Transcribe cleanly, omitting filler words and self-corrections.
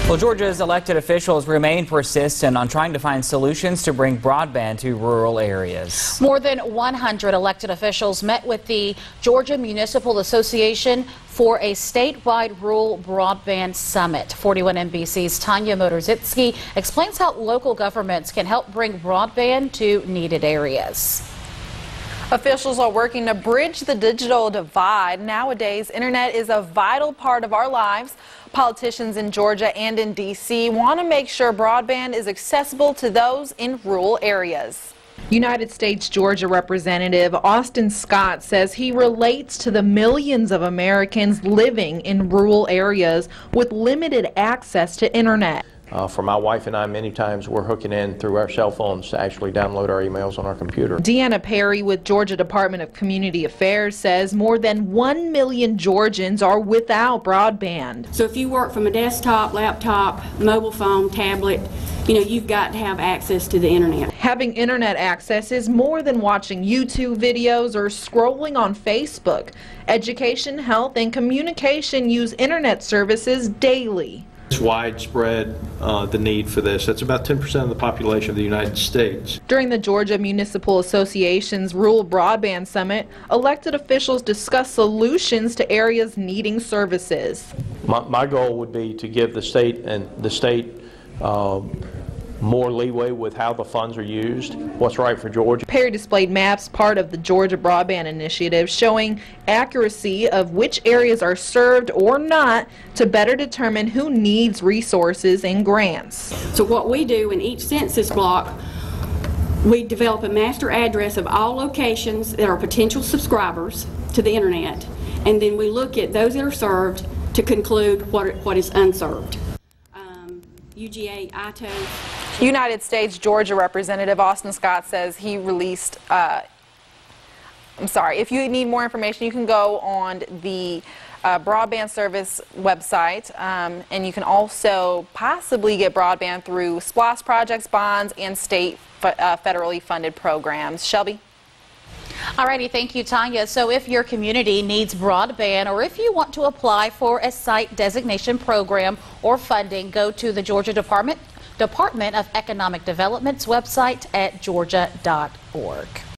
Well, Georgia's elected officials remain persistent on trying to find solutions to bring broadband to rural areas. More than 100 elected officials met with the Georgia Municipal Association for a statewide rural broadband summit. 41 NBC's Tanya Motorzitsky explains how local governments can help bring broadband to needed areas. Officials are working to bridge the digital divide. Nowadays, internet is a vital part of our lives. Politicians in Georgia and in D.C. want to make sure broadband is accessible to those in rural areas. United States Georgia Representative Austin Scott says he relates to the millions of Americans living in rural areas with limited access to internet. For my wife and I, many times we're hooking in through our cell phones to actually download our emails on our computer. Deanna Perry with Georgia Department of Community Affairs says more than 1 million Georgians are without broadband. So if you work from a desktop, laptop, mobile phone, tablet, you've got to have access to the internet. Having internet access is more than watching YouTube videos or scrolling on Facebook. Education, health, and communication use internet services daily. It's widespread, the need for this. That's about 10% of the population of the United States. During the Georgia Municipal Association's Rural Broadband Summit, elected officials discussed solutions to areas needing services. My goal would be to give the state more leeway with how the funds are used, what's right for Georgia. Perry displayed maps, part of the Georgia Broadband Initiative, showing accuracy of which areas are served or not to better determine who needs resources and grants. So what we do in each census block, we develop a master address of all locations that are potential subscribers to the internet, and then we look at those that are served to conclude what is unserved. UGA, ITO. United States Georgia Representative Austin Scott says he released, if you need more information, you can go on the broadband service website, and you can also possibly get broadband through SPLOST projects, bonds, and state federally funded programs. Shelby? Alrighty, thank you, Tanya. So if your community needs broadband or if you want to apply for a site designation program or funding, go to the Georgia Department of Economic Development's website at georgia.org.